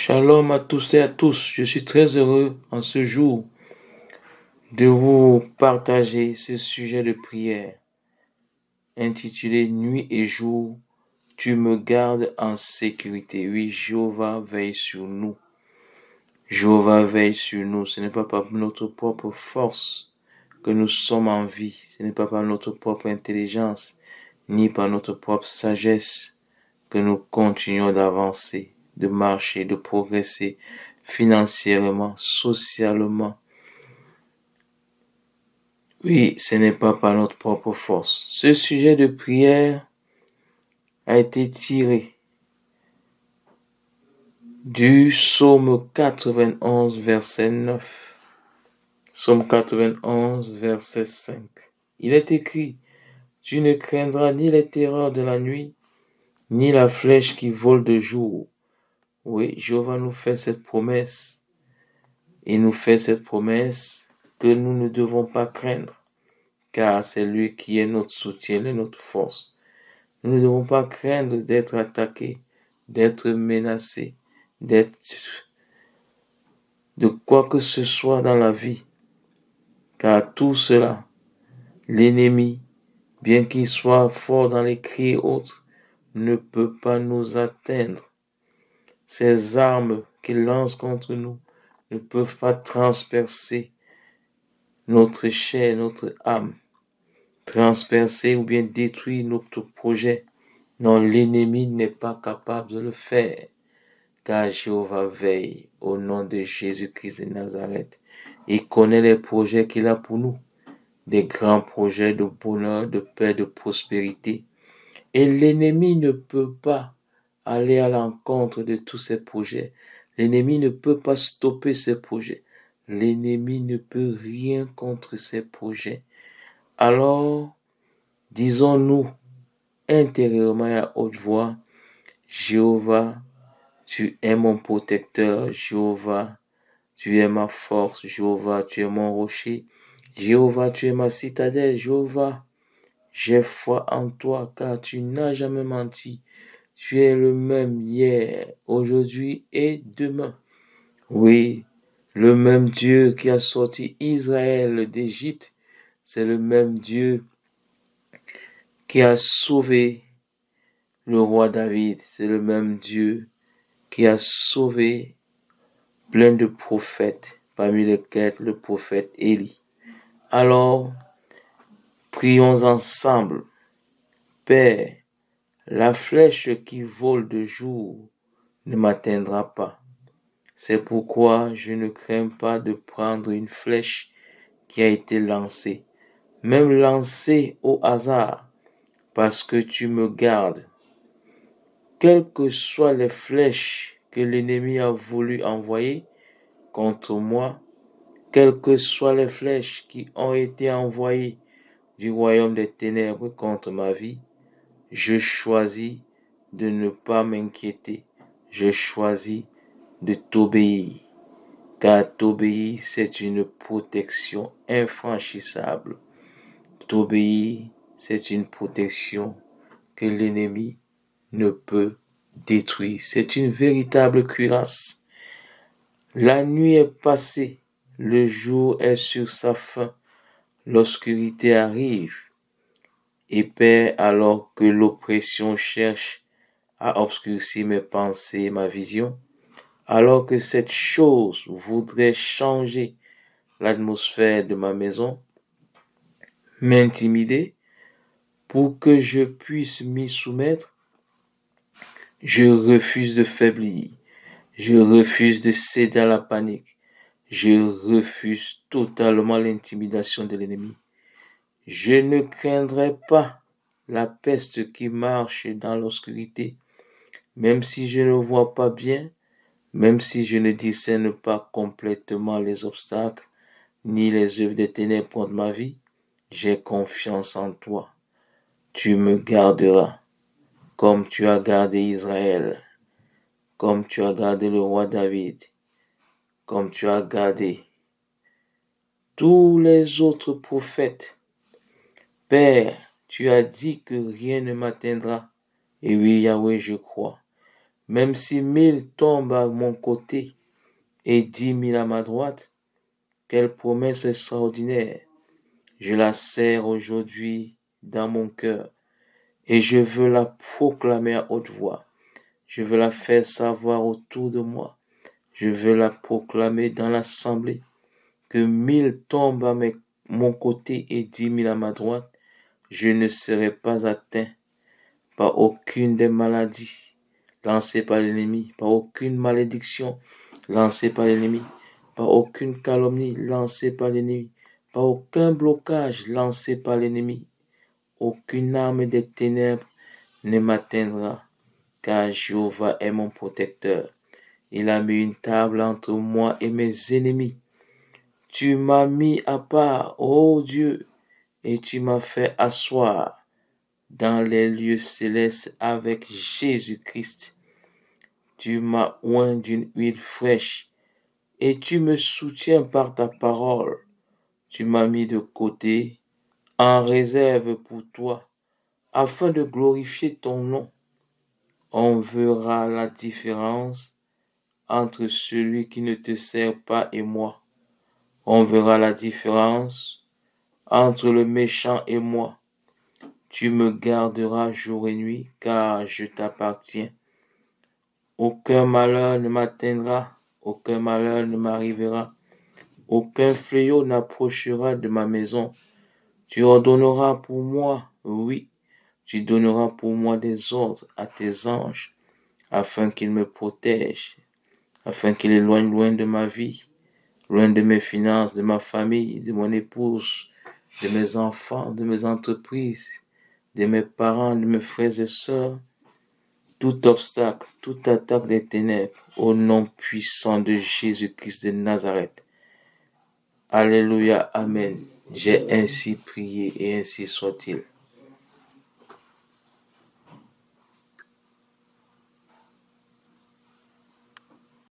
Shalom à tous et à tous. Je suis très heureux en ce jour de vous partager ce sujet de prière intitulé Nuit et jour, tu me gardes en sécurité. Oui, Jéhovah veille sur nous. Jéhovah veille sur nous. Ce n'est pas par notre propre force que nous sommes en vie. Ce n'est pas par notre propre intelligence, ni par notre propre sagesse que nous continuons d'avancer, de marcher, de progresser financièrement, socialement. Oui, ce n'est pas par notre propre force. Ce sujet de prière a été tiré du psaume 91, verset 9. Psaume 91, verset 5. Il est écrit, « Tu ne craindras ni les terreurs de la nuit, ni la flèche qui vole de jour. » Oui, Jéhovah nous fait cette promesse. Il nous fait cette promesse que nous ne devons pas craindre, car c'est lui qui est notre soutien et notre force. Nous ne devons pas craindre d'être attaqués, d'être menacés, de quoi que ce soit dans la vie, car tout cela, l'ennemi, bien qu'il soit fort dans les cris et autres, ne peut pas nous atteindre. Ces armes qu'il lance contre nous ne peuvent pas transpercer notre chair, notre âme, transpercer ou bien détruire notre projet. Non, l'ennemi n'est pas capable de le faire, car Jéhovah veille au nom de Jésus-Christ de Nazareth. Il connaît les projets qu'il a pour nous, des grands projets de bonheur, de paix, de prospérité. Et l'ennemi ne peut pas aller à l'encontre de tous ces projets. L'ennemi ne peut pas stopper ces projets. L'ennemi ne peut rien contre ces projets. Alors, disons-nous intérieurement et à haute voix, Jéhovah, tu es mon protecteur. Jéhovah, tu es ma force. Jéhovah, tu es mon rocher. Jéhovah, tu es ma citadelle. Jéhovah, j'ai foi en toi, car tu n'as jamais menti. Tu es le même hier, aujourd'hui et demain. Oui, le même Dieu qui a sorti Israël d'Égypte, c'est le même Dieu qui a sauvé le roi David. C'est le même Dieu qui a sauvé plein de prophètes, parmi lesquels le prophète Élie. Alors, prions ensemble. Père, la flèche qui vole de jour ne m'atteindra pas. C'est pourquoi je ne crains pas de prendre une flèche qui a été lancée, même lancée au hasard, parce que tu me gardes. Quelles que soient les flèches que l'ennemi a voulu envoyer contre moi, quelles que soient les flèches qui ont été envoyées du royaume des ténèbres contre ma vie, je choisis de ne pas m'inquiéter. Je choisis de t'obéir, car t'obéir, c'est une protection infranchissable. T'obéir, c'est une protection que l'ennemi ne peut détruire. C'est une véritable cuirasse. La nuit est passée, le jour est sur sa fin, l'obscurité arrive. Et Père, alors que l'oppression cherche à obscurcir mes pensées et ma vision, alors que cette chose voudrait changer l'atmosphère de ma maison, m'intimider pour que je puisse m'y soumettre, je refuse de faiblir, je refuse de céder à la panique, je refuse totalement l'intimidation de l'ennemi. Je ne craindrai pas la peste qui marche dans l'obscurité, même si je ne vois pas bien, même si je ne discerne pas complètement les obstacles, ni les œuvres des ténèbres contre ma vie, j'ai confiance en toi. Tu me garderas, comme tu as gardé Israël, comme tu as gardé le roi David, comme tu as gardé tous les autres prophètes. Père, tu as dit que rien ne m'atteindra. Et oui, Yahweh, je crois. Même si 1000 tombent à mon côté et 10 000 à ma droite, quelle promesse extraordinaire. Je la serre aujourd'hui dans mon cœur et je veux la proclamer à haute voix. Je veux la faire savoir autour de moi. Je veux la proclamer dans l'assemblée. Que 1000 tombent à mon côté et 10 000 à ma droite, je ne serai pas atteint par aucune des maladies lancées par l'ennemi, par aucune malédiction lancée par l'ennemi, par aucune calomnie lancée par l'ennemi, par aucun blocage lancé par l'ennemi. Aucune arme des ténèbres ne m'atteindra, car Jéhovah est mon protecteur. Il a mis une table entre moi et mes ennemis. Tu m'as mis à part, ô Dieu, et tu m'as fait asseoir dans les lieux célestes avec Jésus-Christ. Tu m'as oint d'une huile fraîche et tu me soutiens par ta parole. Tu m'as mis de côté en réserve pour toi afin de glorifier ton nom. On verra la différence entre celui qui ne te sert pas et moi. On verra la différence entre le méchant et moi. Tu me garderas jour et nuit, car je t'appartiens. Aucun malheur ne m'atteindra, aucun malheur ne m'arrivera, aucun fléau n'approchera de ma maison. Tu ordonneras pour moi, oui, tu donneras pour moi des ordres à tes anges, afin qu'ils me protègent, afin qu'ils éloignent loin de ma vie, loin de mes finances, de ma famille, de mon épouse, de mes enfants, de mes entreprises, de mes parents, de mes frères et sœurs, tout obstacle, toute attaque des ténèbres, au nom puissant de Jésus-Christ de Nazareth. Alléluia, Amen. J'ai ainsi prié et ainsi soit-il.